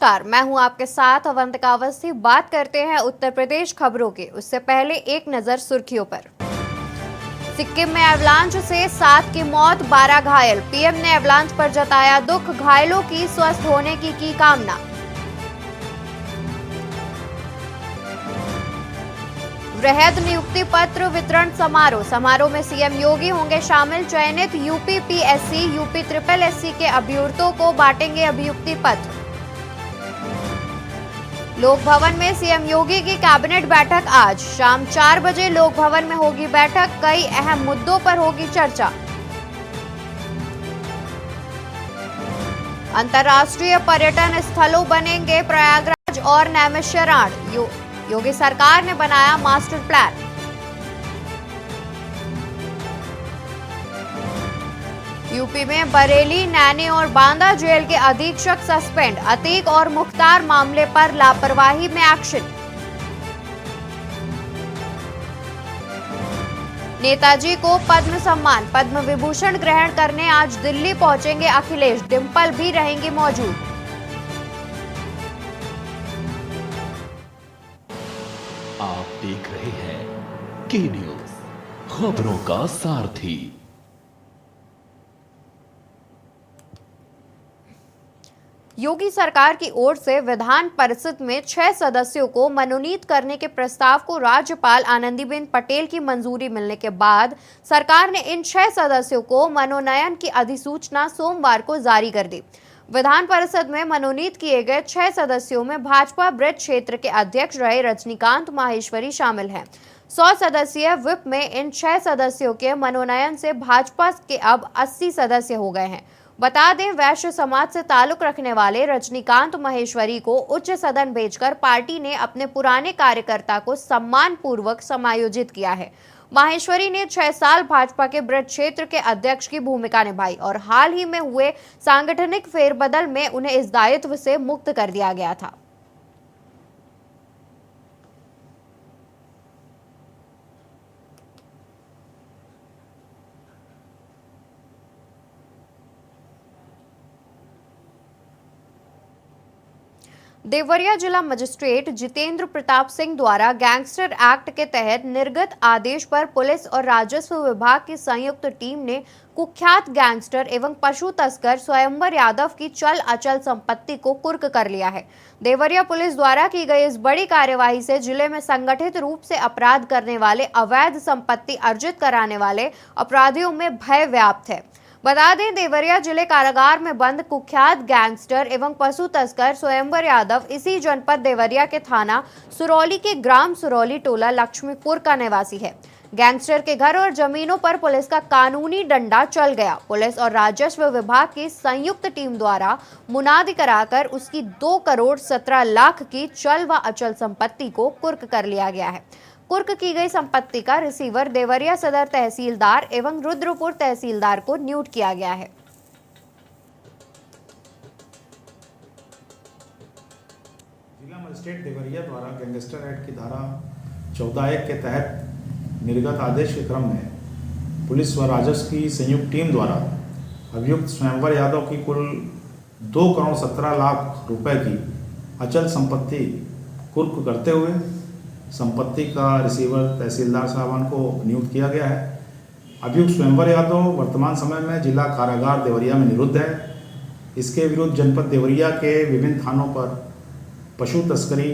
नमस्कार, मैं हूं आपके साथ अवंतिका अवस्थी। बात करते हैं उत्तर प्रदेश खबरों की। उससे पहले एक नजर सुर्खियों पर। सिक्किम में एवलांच से 7 की मौत, 12 घायल। पीएम ने एवलांच पर जताया दुख, घायलों की स्वस्थ होने की कामना। वृहद नियुक्ति पत्र वितरण समारोह में सीएम योगी होंगे शामिल। चयनित UP PSC, UP triple SC के अभ्यर्थियों को बांटेंगे अभियुक्ति पत्र। लोक भवन में सीएम योगी की कैबिनेट बैठक आज शाम 4 बजे लोक भवन में होगी बैठक। कई अहम मुद्दों पर होगी चर्चा। अंतर्राष्ट्रीय पर्यटन स्थलों बनेंगे प्रयागराज और नैमिषारण्य। योगी सरकार ने बनाया मास्टर प्लान। यूपी में बरेली, नैनी और बांदा जेल के अधीक्षक सस्पेंड। अतीक और मुख्तार मामले पर लापरवाही में एक्शन। नेताजी को पद्म सम्मान, पद्म विभूषण ग्रहण करने आज दिल्ली पहुंचेंगे अखिलेश। डिंपल भी रहेंगी मौजूद। आप देख रहे हैं के न्यूज, खबरों का सारथी। योगी सरकार की ओर से विधान परिषद में 6 सदस्यों को मनोनीत करने के प्रस्ताव को राज्यपाल आनंदीबेन पटेल की मंजूरी मिलने के बाद सरकार ने इन 6 सदस्यों को मनोनयन की अधिसूचना सोमवार को जारी कर दी। विधान परिषद में मनोनीत किए गए 6 सदस्यों में भाजपा ब्रज क्षेत्र के अध्यक्ष रहे रजनीकांत माहेश्वरी शामिल हैं। 100 सदस्यीय व्हिप में इन 6 सदस्यों के मनोनयन से भाजपा के अब 80 सदस्य हो गए हैं। बता दें, वैश्य समाज से ताल्लुक रखने वाले रजनीकांत माहेश्वरी को उच्च सदन भेजकर पार्टी ने अपने पुराने कार्यकर्ता को सम्मान पूर्वक समायोजित किया है। माहेश्वरी ने 6 साल भाजपा के ब्रज क्षेत्र के अध्यक्ष की भूमिका निभाई और हाल ही में हुए सांगठनिक फेरबदल में उन्हें इस दायित्व से मुक्त कर दिया गया था। देवरिया जिला मजिस्ट्रेट जितेंद्र प्रताप सिंह द्वारा गैंगस्टर एक्ट के तहत निर्गत आदेश पर पुलिस और राजस्व विभाग की संयुक्त टीम ने कुख्यात गैंगस्टर एवं पशु तस्कर स्वयंवर यादव की चल अचल संपत्ति को कुर्क कर लिया है। देवरिया पुलिस द्वारा की गई इस बड़ी कार्यवाही से जिले में संगठित रूप से अपराध करने वाले, अवैध संपत्ति अर्जित कराने वाले अपराधियों में भय व्याप्त है। बता दें, देवरिया जिले कारागार में बंद कुख्यात गैंगस्टर एवं पशु तस्कर स्वयंवर यादव इसी जनपद देवरिया के थाना सुरौली के ग्राम सुरौली टोला लक्ष्मीपुर का निवासी है। गैंगस्टर के घर और जमीनों पर पुलिस का कानूनी डंडा चल गया। पुलिस और राजस्व विभाग की संयुक्त टीम द्वारा मुनादी कराकर उसकी 2 करोड़ 17 लाख की चल व अचल संपत्ति को कुर्क कर लिया गया है। कुर्क की गई संपत्ति का रिसीवर देवरिया सदर तहसीलदार एवं रुद्रपुर तहसीलदार को नियुक्त किया गया है। जिला मजिस्ट्रेट देवरिया द्वारा गैंगस्टर एक्ट की धारा 14(1) के तहत निर्गत आदेश के क्रम में पुलिस व राजस्व की संयुक्त टीम द्वारा अभियुक्त स्वयंवर यादव की कुल 2 करोड़ 17 लाख रुपए की अचल संपत्ति कुर्क करते हुए संपत्ति का रिसीवर तहसीलदार साहबान को नियुक्त किया गया है। अभियुक्त स्वयंवर यादव वर्तमान समय में जिला कारागार देवरिया में निरुद्ध है। इसके विरुद्ध जनपद देवरिया के विभिन्न थानों पर पशु तस्करी,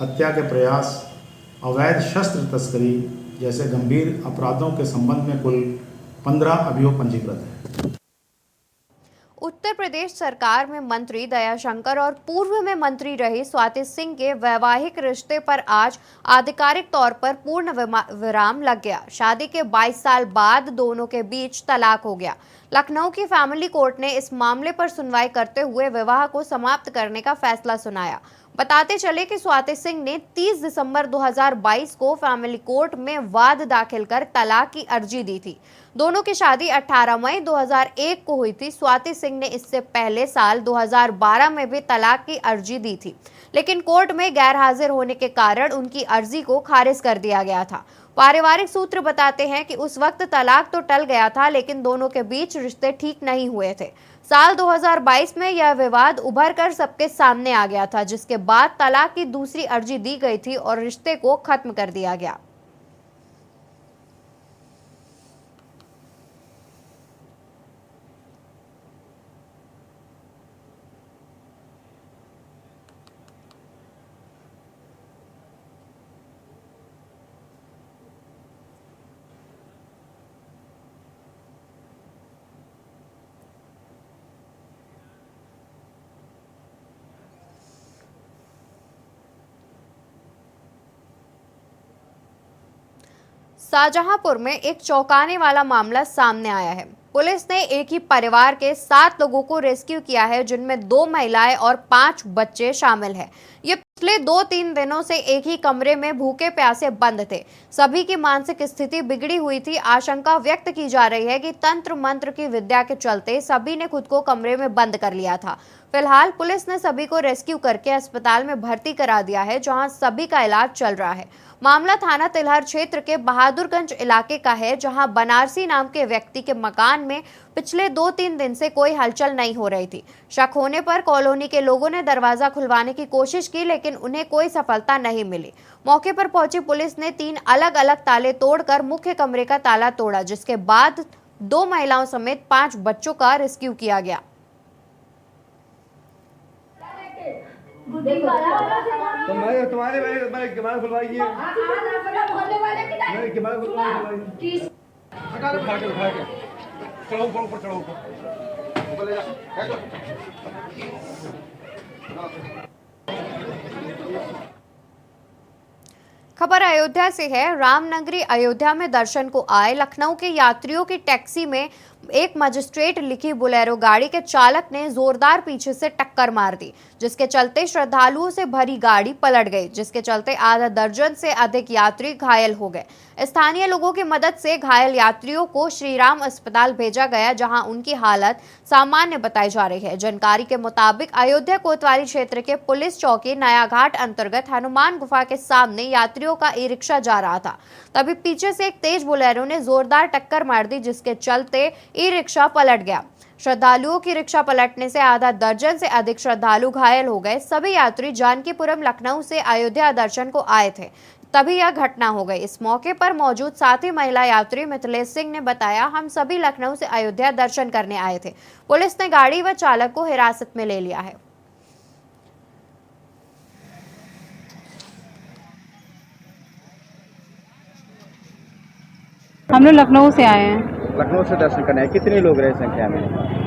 हत्या के प्रयास, अवैध शस्त्र तस्करी जैसे गंभीर अपराधों के संबंध में कुल 15 अभियोग पंजीकृत हैं। उत्तर प्रदेश सरकार में मंत्री दयाशंकर और पूर्व में मंत्री रही स्वाति सिंह के वैवाहिक रिश्ते पर आज आधिकारिक तौर पर पूर्ण विराम लग गया। शादी के 22 साल बाद दोनों के बीच तलाक हो गया। लखनऊ की फैमिली कोर्ट ने इस मामले पर सुनवाई करते हुए विवाह को समाप्त करने का फैसला सुनाया। बताते चले कि स्वाति सिंह ने 30 दिसंबर 2022 को फैमिली कोर्ट में वाद दाखिल कर तलाक की अर्जी दी थी। दोनों की शादी 18 मई 2001 को हुई थी। स्वाति सिंह ने इससे पहले साल 2012 में भी तलाक की अर्जी दी थी, लेकिन कोर्ट में गैर हाजिर होने के कारण उनकी अर्जी को खारिज कर दिया गया था। पारिवारिक सूत्र बताते हैं कि उस वक्त तलाक तो टल गया था, लेकिन दोनों के बीच रिश्ते ठीक नहीं हुए थे। साल 2022 में यह विवाद उभर कर सबके सामने आ गया था, जिसके बाद तलाक की दूसरी अर्जी दी गई थी और रिश्ते को खत्म कर दिया गया। शाहजहांपुर में एक चौंकाने वाला मामला सामने आया है। पुलिस ने एक ही परिवार के 7 लोगों को रेस्क्यू किया है, जिनमें 2 महिलाएं और 5 बच्चे शामिल हैं। ये पिछले 2-3 दिनों से एक ही कमरे में भूखे प्यासे बंद थे। सभी की मानसिक स्थिति बिगड़ी हुई थी। आशंका व्यक्त की जा रही है कि तंत्र मंत्र की विद्या के चलते सभी ने खुद को कमरे में बंद कर लिया था। फिलहाल पुलिस ने सभी को रेस्क्यू करके अस्पताल में भर्ती करा दिया है, जहां सभी का इलाज चल रहा है। मामला थाना तिलहर क्षेत्र के बहादुरगंज इलाके का है, जहां बनारसी नाम के व्यक्ति के मकान में पिछले 2-3 दिन से कोई हलचल नहीं हो रही थी। शक होने पर कॉलोनी के लोगों ने दरवाजा खुलवाने की कोशिश की, लेकिन उन्हें कोई सफलता नहीं मिली। मौके पर पहुंची पुलिस ने 3 अलग-अलग ताले तोड़कर मुख्य कमरे का ताला तोड़ा, जिसके बाद 2 महिलाओं समेत 5 बच्चों का रेस्क्यू किया गया। तुम्हारे मैंने किमान खुलवाइए, मैंने किमान खुलवाइए, उठा के चलो ऊपर चढ़ो ऊपर ले जा। खबर अयोध्या से है। रामनगरी अयोध्या में दर्शन को आए लखनऊ के यात्रियों की टैक्सी में एक मजिस्ट्रेट लिखी बोलेरो गाड़ी के चालक ने जोरदार पीछे से टक्कर मार दी, जिसके चलते श्रद्धालुओं से भरी गाड़ी पलट गई, जिसके चलते आधा दर्जन से अधिक यात्री घायल हो गए। स्थानीय लोगों की मदद से घायल यात्रियों को श्रीराम अस्पताल भेजा गया, जहां उनकी हालत सामान्य बताई जा रही है। जानकारी के मुताबिक अयोध्या कोतवाली क्षेत्र के पुलिस चौकी नया घाट अंतर्गत हनुमान गुफा के सामने यात्रियों का ई रिक्शा जा रहा था। तभी पीछे से एक तेज बोलेरो ने जोरदार टक्कर मार दी, जिसके चलते ई रिक्शा पलट गया। श्रद्धालुओं की रिक्शा पलटने से आधा दर्जन से अधिक श्रद्धालु घायल हो गए। सभी यात्री जानकीपुरम लखनऊ से अयोध्या दर्शन को आए थे, तभी यह घटना हो गई। इस मौके पर मौजूद साथी महिला यात्री मिथिलेश सिंह ने बताया, हम सभी लखनऊ से अयोध्या दर्शन करने आए थे। पुलिस ने गाड़ी व चालक को हिरासत में ले लिया है। हम लोग लखनऊ से आए हैं। लखनऊ से दर्शन करने आए। कितने लोग रहे संख्या में?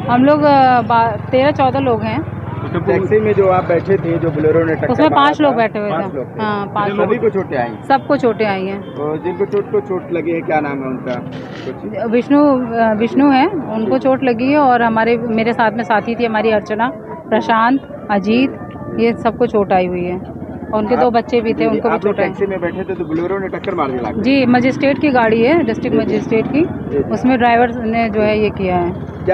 हम लोग 13-14 लोग हैं। टैक्सी में जो आप बैठे थे, जो बोलेरो ने टक्कर उसमें मारा 5 लोग था, बैठे हुए 5 थे। लोग थे। हाँ, 5 सभी को चोटें आई? सबको चोटें आई हैं। तो जिनको चोट लगी है, क्या नाम है उनका? कुछ विष्णु है, उनको चोट लगी है, और मेरे साथ में साथी थी हमारी अर्चना, प्रशांत, अजीत, ये सबको चोट आई हुई है, और उनके 2 बच्चे भी थे, उनको भी चोट आई। टैक्सी में बैठे थे तो बोलेरो ने टक्कर मार दी? जी, मजिस्ट्रेट की गाड़ी है, डिस्ट्रिक्ट मजिस्ट्रेट की, उसमें ड्राइवर ने जो है ये किया है।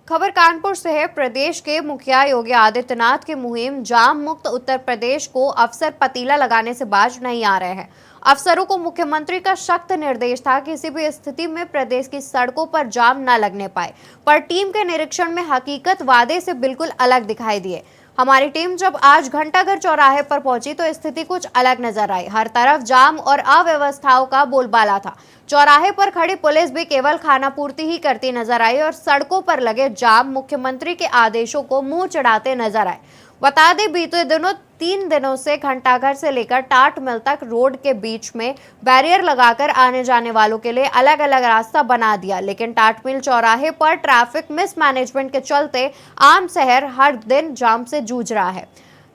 खबर कानपुर से है। प्रदेश के मुखिया योगी आदित्यनाथ की मुहिम जाम मुक्त उत्तर प्रदेश को अफसर पतीला लगाने से बाज नहीं आ रहे हैं। अफसरों को मुख्यमंत्री का सख्त निर्देश था कि किसी भी स्थिति में प्रदेश की सड़कों पर जाम न लगने पाए, पर टीम के निरीक्षण में हकीकत वादे से बिल्कुल अलग दिखाई दिए। हमारी टीम जब आज घंटाघर चौराहे पर पहुंची तो स्थिति कुछ अलग नजर आई। हर तरफ जाम और अव्यवस्थाओं का बोलबाला था। चौराहे पर खड़ी पुलिस भी केवल खानापूर्ति ही करती नजर आई और सड़कों पर लगे जाम मुख्यमंत्री के आदेशों को मुंह चढ़ाते नजर आए। बता दें, बीते दिनों 3 दिनों से घंटाघर से लेकर टाट मिल तक रोड के बीच में बैरियर लगाकर आने जाने वालों के लिए अलग अलग रास्ता बना दिया, लेकिन टाट मिल चौराहे पर ट्रैफिक मिसमैनेजमेंट के चलते आम शहर हर दिन जाम से जूझ रहा है।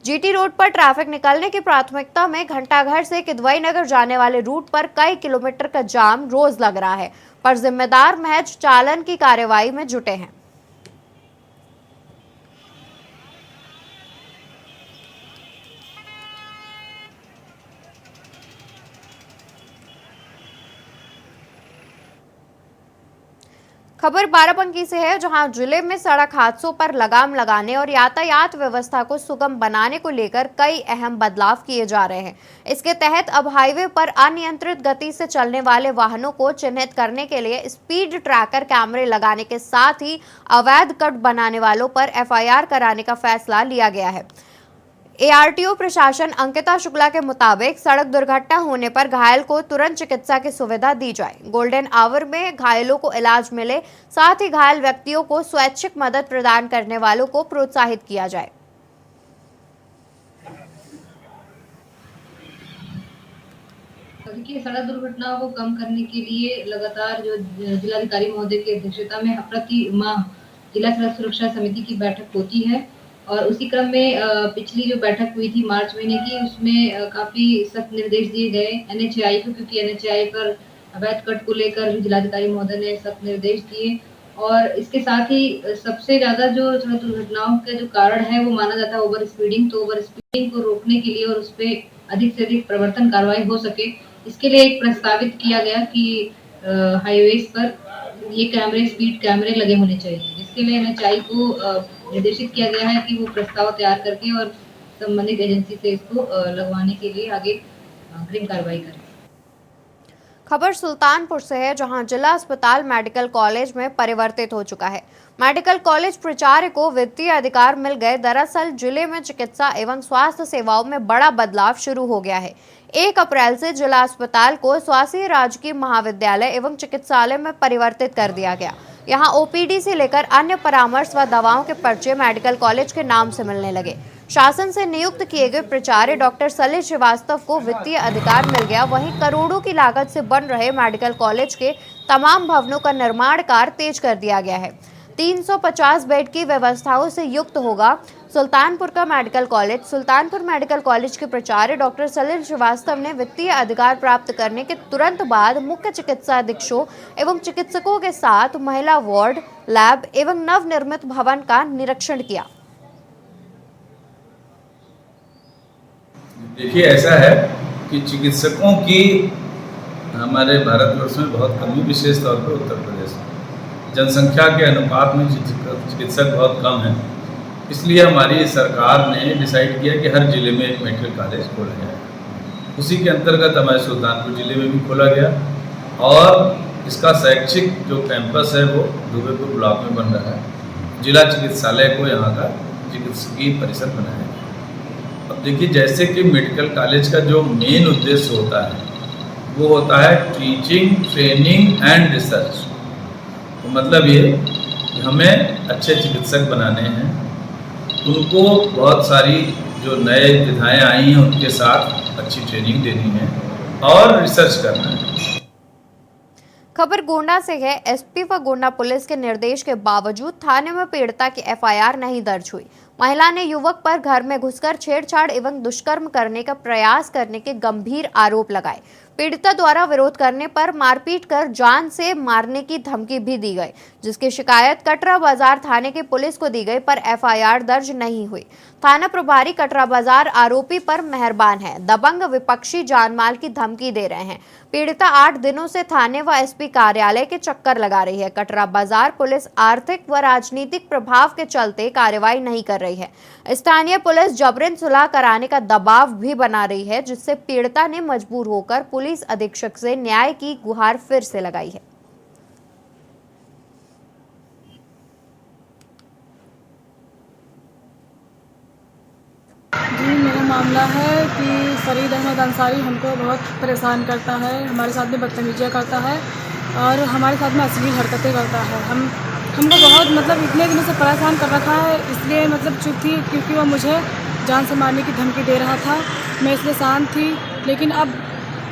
जीटी रोड पर ट्रैफिक निकलने की प्राथमिकता में घंटाघर से किदवई नगर जाने वाले रूट पर कई किलोमीटर का जाम रोज लग रहा है, पर जिम्मेदार महज चालन की कार्रवाई में जुटे हैं। खबर बाराबंकी से है, जहां जिले में सड़क हादसों पर लगाम लगाने और यातायात व्यवस्था को सुगम बनाने को लेकर कई अहम बदलाव किए जा रहे हैं। इसके तहत अब हाईवे पर अनियंत्रित गति से चलने वाले वाहनों को चिन्हित करने के लिए स्पीड ट्रैकर कैमरे लगाने के साथ ही अवैध कट बनाने वालों पर एफआईआर कराने का फैसला लिया गया है। एआरटीओ प्रशासन अंकिता शुक्ला के मुताबिक सड़क दुर्घटना होने पर घायल को तुरंत चिकित्सा की सुविधा दी जाए, गोल्डन आवर में घायलों को इलाज मिले, साथ ही घायल व्यक्तियों को स्वैच्छिक मदद प्रदान करने वालों को प्रोत्साहित किया जाए। देखिए, सड़क दुर्घटनाओं को कम करने के लिए लगातार जो जिलाधिकारी महोदय की अध्यक्षता में प्रति माह जिला सड़क सुरक्षा समिति की बैठक होती है और उसी क्रम में पिछली जो बैठक हुई थी मार्च महीने की, उसमें काफी सख्त निर्देश दिए गए एनएचएआई को, क्योंकि एनएचएआई पर अवैध कट को लेकर भी जिलाधिकारी महोदय ने सख्त निर्देश दिए। और इसके साथ ही सबसे ज्यादा जो सड़क दुर्घटनाओं का जो कारण है वो माना जाता है ओवर स्पीडिंग। तो ओवर स्पीडिंग को रोकने के लिए और उस पर अधिक से अधिक प्रवर्तन कार्रवाई हो सके, इसके लिए एक प्रस्तावित किया गया कि हाईवेज पर ये कैमरे, स्पीड कैमरे लगे होने चाहिए, जिसके लिए एनएचएआई को निर्देशित किया गया है कि वो प्रस्ताव तैयार करके और संबंधित एजेंसी से इसको लगवाने के लिए आगे अग्रिम कार्रवाई करें। खबर सुल्तानपुर से है, जहां जिला अस्पताल मेडिकल कॉलेज में परिवर्तित हो चुका है। मेडिकल कॉलेज प्राचार्य को वित्तीय अधिकार मिल गए। दरअसल जिले में चिकित्सा एवं स्वास्थ्य सेवाओं में बड़ा बदलाव शुरू हो गया है। 1 अप्रैल से जिला अस्पताल को स्वास्थ्य राजकीय महाविद्यालय एवं चिकित्सालय में परिवर्तित कर दिया गया। यहाँ ओपीडी से लेकर अन्य परामर्श व दवाओं के पर्चे मेडिकल कॉलेज के नाम से मिलने लगे। शासन से नियुक्त किए गए प्राचार्य डॉक्टर सलिल श्रीवास्तव को वित्तीय अधिकार मिल गया। वहीं करोड़ों की लागत से बन रहे मेडिकल कॉलेज के तमाम भवनों का निर्माण कार्य तेज कर दिया गया है। 350 बेड की व्यवस्थाओं से युक्त होगा सुल्तानपुर का medical college. Sultanpur medical college के प्राचार्य डॉक्टर सलिल श्रीवास्तव ने वित्तीय अधिकार प्राप्त करने के तुरंत बाद मुख्य चिकित्सा अधीक्षकों एवं चिकित्सकों के साथ महिला वार्ड, लैब एवं नवनिर्मित भवन का निरीक्षण किया। देखिए, ऐसा है कि चिकित्सकों की हमारे भारतवर्ष में बहुत कमी, विशेष तौर पर उत्तर प्रदेश में जनसंख्या के अनुपात में चिकित्सक बहुत कम हैं। इसलिए हमारी सरकार ने डिसाइड किया कि हर जिले में एक मेडिकल कॉलेज खोला जाए। उसी के अंतर्गत हमारे सुल्तानपुर जिले में भी खोला गया और इसका शैक्षिक जो कैंपस है वो दुबेपुर ब्लॉक में बन रहा है। जिला चिकित्सालय को यहाँ का चिकित्सकीय परिसर बनाया गया। अब देखिए, जैसे कि मेडिकल कॉलेज का जो मेन उद्देश्य होता है वो होता है टीचिंग, ट्रेनिंग एंड रिसर्च। तो मतलब ये कि हमें अच्छे चिकित्सक बनाने हैं, उनको बहुत सारी जो नए विधाएँ आई हैं उनके साथ अच्छी ट्रेनिंग देनी है और रिसर्च करना है। खबर गोंडा से है। एसपी व गोंडा पुलिस के निर्देश के बावजूद थाने में पीड़िता की एफआईआर नहीं दर्ज हुई। महिला ने युवक पर घर में घुसकर छेड़छाड़ एवं दुष्कर्म करने का प्रयास करने के गंभीर आरोप लगाए। पीड़िता द्वारा विरोध करने पर मारपीट कर जान से मारने की धमकी भी दी गई, जिसकी शिकायत कटरा बाजार थाने की पुलिस को दी गई, पर एफआईआर दर्ज नहीं हुई। थाना प्रभारी कटरा बाजार आरोपी पर मेहरबान है। दबंग विपक्षी जानमाल की धमकी दे रहे हैं। पीड़िता 8 दिनों से थाने व एसपी कार्यालय के चक्कर लगा रही है। कटरा बाजार पुलिस आर्थिक व राजनीतिक प्रभाव के चलते कार्रवाई नहीं कर रही है। स्थानीय पुलिस जबरन सुलह कराने का दबाव भी बना रही है, जिससे पीड़िता ने मजबूर होकर पुलिस अधीक्षक से न्याय की गुहार फिर से लगाई है। जी, मेरा मामला है कि फरीद अहमद अंसारी हमको बहुत परेशान करता है, हमारे साथ में बदतमीजियाँ करता है और हमारे साथ में अश्लील हरकतें करता है। हमको बहुत इतने दिनों से परेशान कर रखा है, इसलिए चुप थी क्योंकि वो मुझे जान से मारने की धमकी दे रहा था। मैं इसलिए शांत थी, लेकिन अब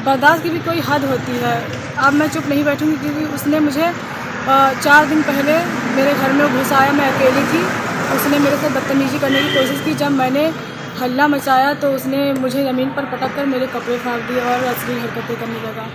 बर्दाश्त की भी कोई हद होती है। अब मैं चुप नहीं बैठूंगी क्योंकि उसने मुझे 4 दिन पहले मेरे घर में घुस आया। मैं अकेली थी, उसने मेरे साथ बदतमीजी करने की कोशिश की। जब मैंने हल्ला मचाया तो उसने मुझे ज़मीन पर पटक कर मेरे कपड़े फाड़ दिए और अश्लील हरकतें करने लगा।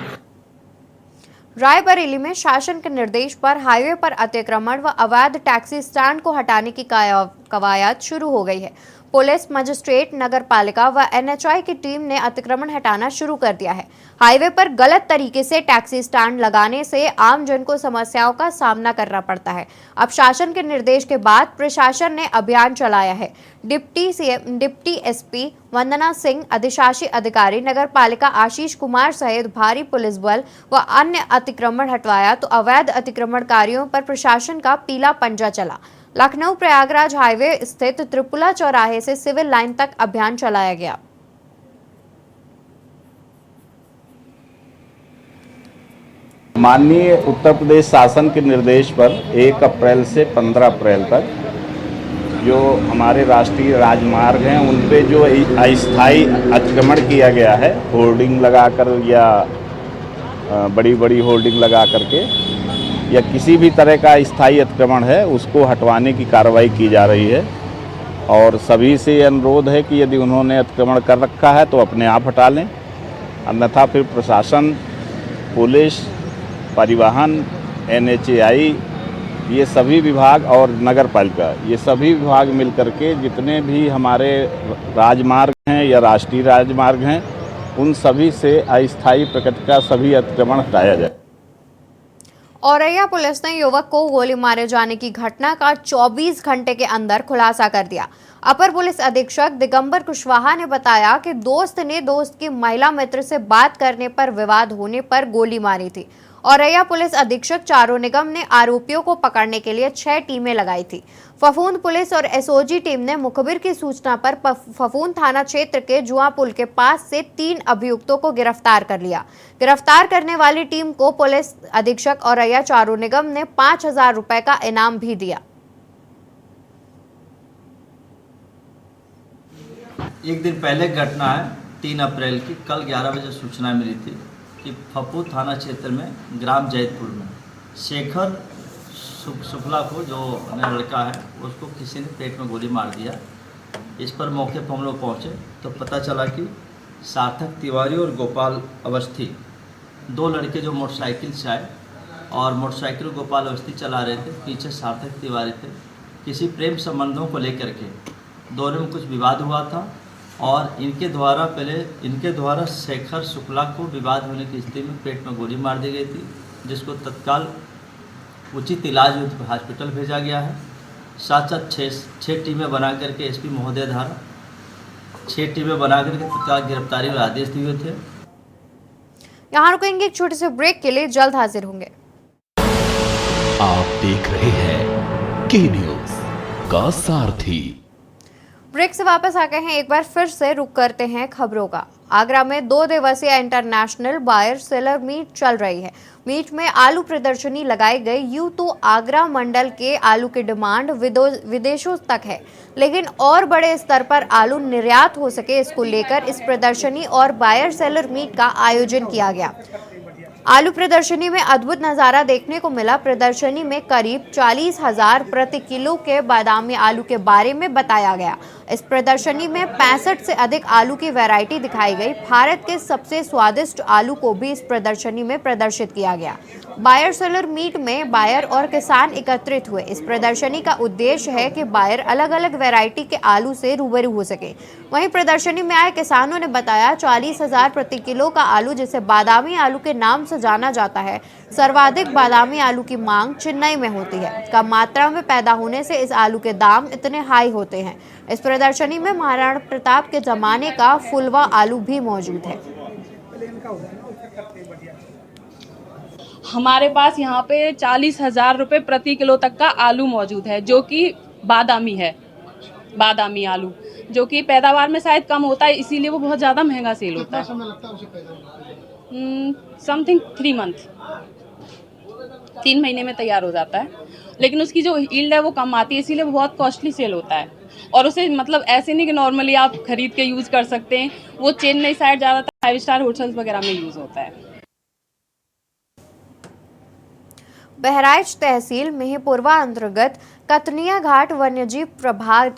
रायबरेली में शासन के निर्देश पर हाईवे पर अतिक्रमण व अवैध टैक्सी स्टैंड को हटाने की कवायद शुरू हो गई है। पुलिस, मजिस्ट्रेट, नगर पालिका व NHI की टीम ने अतिक्रमण हटाना शुरू कर दिया है। हाईवे पर गलत तरीके से टैक्सी स्टैंड लगाने से आम जन को समस्याओं का सामना करना पड़ता है। अब शासन के निर्देश के बाद प्रशासन ने अभियान चलाया है। डिप्टी SP वंदना सिंह, अधिशासी अधिकारी नगर पालिका आशीष कुमार सहित भारी पुलिस बल व अन्य अतिक्रमण हटवाया तो अवैध अतिक्रमणकारियों पर प्रशासन का पीला पंजा चला। लखनऊ प्रयागराज हाईवे स्थित त्रिपुला चौराहे से सिविल लाइन तक अभियान चलाया गया। माननीय उत्तर प्रदेश शासन के निर्देश पर 1 अप्रैल से 15 अप्रैल तक जो हमारे राष्ट्रीय राजमार्ग हैं उन पे जो अस्थायी अतिक्रमण किया गया है, होर्डिंग लगाकर या बड़ी बड़ी होर्डिंग लगा करके या किसी भी तरह का स्थायी अतिक्रमण है उसको हटवाने की कार्रवाई की जा रही है। और सभी से अनुरोध है कि यदि उन्होंने अतिक्रमण कर रखा है तो अपने आप हटा लें, अन्यथा फिर प्रशासन, पुलिस, परिवहन, NHI, ये सभी विभाग और नगर पालिका, ये सभी विभाग मिलकर के जितने भी हमारे राजमार्ग हैं या राष्ट्रीय राजमार्ग हैं उन सभी से अस्थायी प्रकृति का सभी अतिक्रमण हटाया जाए। औरैया पुलिस ने युवक को गोली मारे जाने की घटना का 24 घंटे के अंदर खुलासा कर दिया। अपर पुलिस अधीक्षक दिगंबर कुशवाहा ने बताया कि दोस्त ने दोस्त की महिला मित्र से बात करने पर विवाद होने पर गोली मारी थी। औरैया पुलिस अधीक्षक चारों निगम ने आरोपियों को पकड़ने के लिए 6 टीमें लगाई थी। फफूंद पुलिस और SOG टीम ने मुखबिर की सूचना पर फफूंद थाना क्षेत्र के जुआ पुल के पास से 3 अभियुक्तों को गिरफ्तार कर लिया। गिरफ्तार करने वाली टीम को पुलिस अधीक्षक औरैया चारों निगम ने 5,000 रुपए का इनाम भी दिया। एक दिन पहले घटना है, 3 अप्रैल की। कल 11 बजे सूचना मिली थी कि फफूंद थाना क्षेत्र में ग्राम जैतपुर में शेखर शुक्ला को, जो मेरा लड़का है, उसको किसी ने पेट में गोली मार दिया। इस पर मौके पर हम लोग पहुँचे तो पता चला कि सार्थक तिवारी और गोपाल अवस्थी, 2 लड़के जो मोटरसाइकिल से आए और मोटरसाइकिल गोपाल अवस्थी चला रहे थे, पीछे सार्थक तिवारी थे। किसी प्रेम संबंधों को लेकर के दोनों में कुछ विवाद हुआ था और इनके द्वारा शेखर शुक्ला को विवाद होने की स्थिति में पेट में गोली मार दी गई थी, जिसको तत्काल उचित इलाज हॉस्पिटल भेजा गया है। साथ साथ 6 टीमें बना करके SP महोदय द्वारा 6 टीमें बना करके तत्काल गिरफ्तारी के आदेश दिए थे। यहाँ रुकेंगे एक छोटे से ब्रेक के लिए, जल्द हाजिर होंगे। आप देख रहे हैं के न्यूज का सारथी। ब्रेक से वापस आ गए हैं। एक बार फिर से रुक करते हैं खबरों का। आगरा में 2 दिवसीय इंटरनेशनल बायर सेलर मीट चल रही है। मीट में आलू प्रदर्शनी लगाई गई। यूं तो आगरा मंडल के आलू की डिमांड विदेशों तक है, लेकिन और बड़े स्तर पर आलू निर्यात हो सके, इसको लेकर इस प्रदर्शनी और बायर सेलर मीट का आयोजन किया गया। आलू प्रदर्शनी में अद्भुत नज़ारा देखने को मिला। प्रदर्शनी में करीब 40,000 प्रति किलो के बादामी आलू के बारे में बताया गया। इस प्रदर्शनी में 65 से अधिक आलू की वैरायटी दिखाई गई। भारत के सबसे स्वादिष्ट आलू को भी इस प्रदर्शनी में प्रदर्शित किया गया। बायर सेलर मीट में बायर और किसान एकत्रित हुए। इस प्रदर्शनी का उद्देश्य है कि बायर अलग अलग वैरायटी के आलू से रूबरू हो सके। वहीं प्रदर्शनी में आए किसानों ने बताया 40,000 प्रति किलो का आलू, जिसे बादामी आलू के नाम से जाना जाता है, सर्वाधिक बादामी आलू की मांग चेन्नई में होती है। कम मात्रा में पैदा होने से इस आलू के दाम इतने हाई होते हैं। इस प्रदर्शनी में महाराणा प्रताप के जमाने का फुलवा आलू भी मौजूद है। हमारे पास यहाँ पे 40,000 रुपये प्रति किलो तक का आलू मौजूद है, जो कि बादामी है। बादामी आलू जो कि पैदावार में शायद कम होता है, इसीलिए वो बहुत ज़्यादा महंगा सेल होता है। समथिंग 3 मंथ, 3 महीने में तैयार हो जाता है, लेकिन उसकी जो यील्ड है वो कम आती है, इसीलिए वो बहुत कॉस्टली सेल होता है। और उसे मतलब ऐसे नहीं कि नॉर्मली आप खरीद के यूज़ कर सकते हैं। वो चेन्नई साइड ज़्यादातर 5 स्टार होटल्स वगैरह में यूज़ होता है। बहराइच तहसील मेहपुरवा अंतर्गत कतनिया घाट वन्यजीव प्रभाग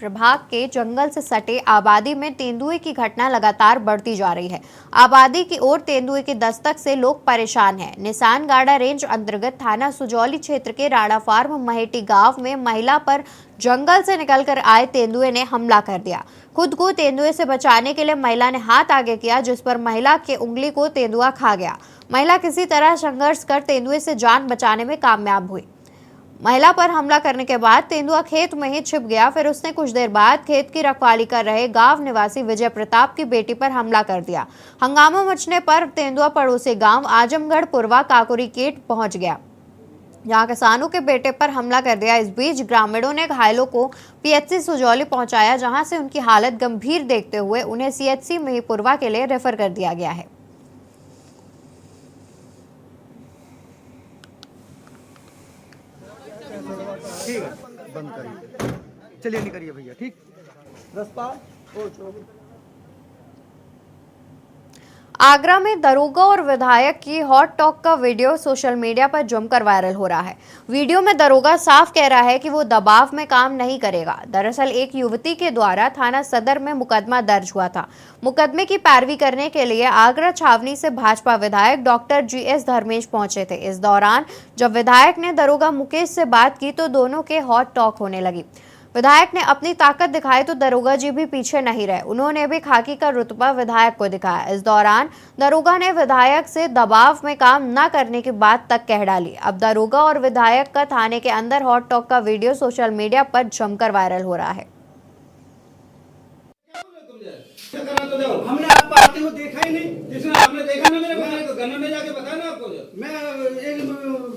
प्रभाग के जंगल से सटे आबादी में तेंदुए की घटना लगातार बढ़ती जा रही है। आबादी की ओर तेंदुए की दस्तक से लोग परेशान हैं। निशानगाड़ा रेंज अंतर्गत थाना सुजौली क्षेत्र के राणा फार्म महेटी गांव में महिला पर जंगल से निकलकर आए तेंदुए ने हमला कर दिया। खुद को तेंदुए से बचाने के लिए महिला ने हाथ आगे किया, जिस पर महिला के उंगली को तेंदुआ खा गया। महिला किसी तरह संघर्ष कर तेंदुए से जान बचाने में कामयाब हुई। महिला पर हमला करने के बाद तेंदुआ खेत में ही छिप गया। फिर उसने कुछ देर बाद खेत की रखवाली कर रहे गांव निवासी विजय प्रताप की बेटी पर हमला कर दिया। हंगामा मचने पर तेंदुआ पड़ोसी गांव आजमगढ़ पुरवा काकुरी केट पहुंच गया, जहां किसानों के बेटे पर हमला कर दिया। इस बीच ग्रामीणों ने घायलों को पीएचसी सुजौली पहुंचाया, जहां से उनकी हालत गंभीर देखते हुए उन्हें सीएचसी महिपुरवा के लिए रेफर कर दिया गया है। ठीक है, बंद करिए, चलिए नहीं करिए भैया, ठीक। रसपाल आगरा में दरोगा और विधायक की हॉट टॉक का वीडियो सोशल मीडिया पर जमकर वायरल हो रहा है। वीडियो में दरोगा साफ कह रहा है कि वो दबाव में काम नहीं करेगा। दरअसल एक युवती के द्वारा थाना सदर में मुकदमा दर्ज हुआ था। मुकदमे की पैरवी करने के लिए आगरा छावनी से भाजपा विधायक डॉक्टर GS धर्मेश पहुंचे थे। इस दौरान जब विधायक ने दरोगा मुकेश से बात की तो दोनों के हॉट टॉक होने लगी। विधायक ने अपनी ताकत दिखाई तो दरोगा जी भी पीछे नहीं रहे, उन्होंने भी खाकी का रुतबा विधायक को दिखाया। इस दौरान दरोगा ने विधायक से दबाव में काम न करने की बात तक कह डाली। अब दरोगा और विधायक का थाने के अंदर हॉट टॉक का वीडियो सोशल मीडिया पर जमकर वायरल हो रहा है। हमने आपको आते हुए देखा ही नहीं, जिसने आपने देखा ना मेरे भाई को गन्ना में जाके बताया ना आपको। मैं एक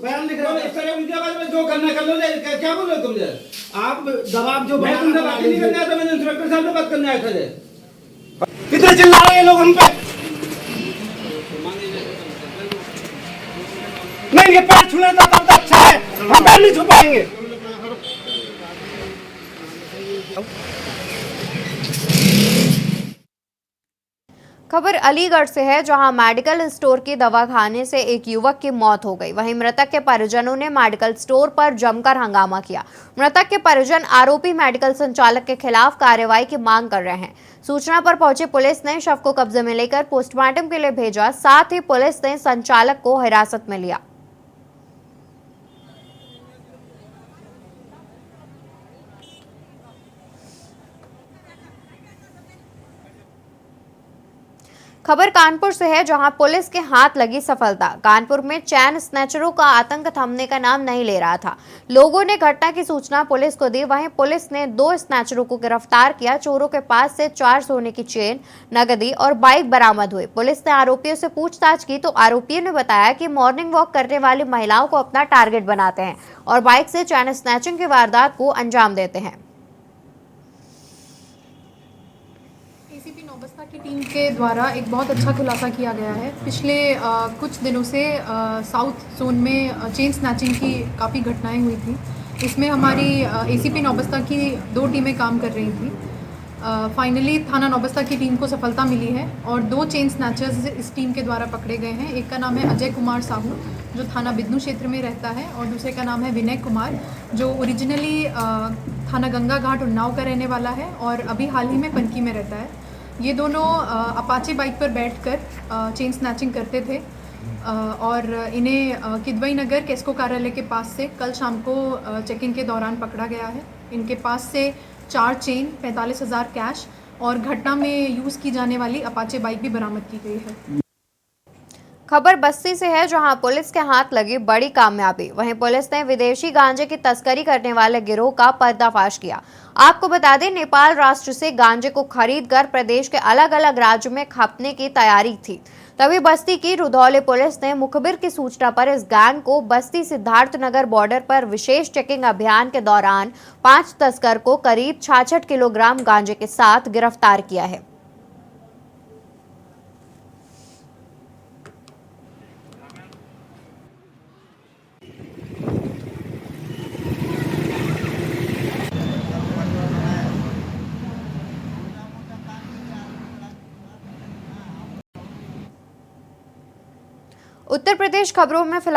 बयान लिख रहा हूं, इस तरह उनके बाद में जो करना कर लो। क्या बोल रहे हो तुम? आप दबाव जो मैं तुमसे बात नहीं करने आया था, मैंने इंस्पेक्टर साहब से बात करने आया था। कितने चिल्ला रहे हैं लोग हम पे? नहीं, ये पैर छूने तब अच्छा है, हम पैर नहीं छू पाएंगे। खबर अलीगढ़ से है, जहां मेडिकल स्टोर की दवा खाने से एक युवक की मौत हो गई। वहीं मृतक के परिजनों ने मेडिकल स्टोर पर जमकर हंगामा किया। मृतक के परिजन आरोपी मेडिकल संचालक के खिलाफ कार्रवाई की मांग कर रहे हैं। सूचना पर पहुंची पुलिस ने शव को कब्जे में लेकर पोस्टमार्टम के लिए भेजा। साथ ही पुलिस ने संचालक को हिरासत में लिया। खबर कानपुर से है, जहां पुलिस के हाथ लगी सफलता। कानपुर में चैन स्नैचरों का आतंक थमने का नाम नहीं ले रहा था। लोगों ने घटना की सूचना पुलिस को दी। वहीं पुलिस ने 2 स्नैचरों को गिरफ्तार किया। चोरों के पास से 4 सोने की चेन, नकदी और बाइक बरामद हुई। पुलिस ने आरोपियों से पूछताछ की तो आरोपियों ने बताया कि मॉर्निंग वॉक करने वाली महिलाओं को अपना टारगेट बनाते हैं और बाइक से चैन स्नैचिंग की वारदात को अंजाम देते हैं। एसीपी नौबस्ता की टीम के द्वारा एक बहुत अच्छा खुलासा किया गया है। पिछले कुछ दिनों से साउथ जोन में चेन स्नैचिंग की काफ़ी घटनाएं हुई थी। इसमें हमारी एसीपी नौबस्ता की 2 टीमें काम कर रही थी। फाइनली थाना नौबस्ता की टीम को सफलता मिली है और 2 चेन स्नैचर्स इस टीम के द्वारा पकड़े गए हैं। एक का नाम है अजय कुमार साहू, जो थाना बिदनू क्षेत्र में रहता है, और दूसरे का नाम है विनय कुमार, जो ओरिजिनली थाना गंगा घाट उन्नाव का रहने वाला है और अभी हाल ही में पनकी में रहता है। ये दोनों अपाचे बाइक पर बैठकर चेन स्नैचिंग करते थे और इन्हें किदवई नगर केस्को कार्यालय के पास से कल शाम को चेकिंग के दौरान पकड़ा गया है। इनके पास से 4 चेन, 45,000 कैश और घटना में यूज़ की जाने वाली अपाचे बाइक भी बरामद की गई है। खबर बस्ती से है, जहां पुलिस के हाथ लगी बड़ी कामयाबी। वहीं पुलिस ने विदेशी गांजे की तस्करी करने वाले गिरोह का पर्दाफाश किया। आपको बता दें, नेपाल राष्ट्र से गांजे को खरीदकर प्रदेश के अलग अलग राज्यों में खपने की तैयारी थी। तभी बस्ती की रुधौली पुलिस ने मुखबिर की सूचना पर इस गैंग को बस्ती सिद्धार्थनगर बॉर्डर पर विशेष चेकिंग अभियान के दौरान 5 तस्कर को करीब 66 किलोग्राम गांजे के साथ गिरफ्तार किया है। उत्तर प्रदेश खबरों में फिलहाल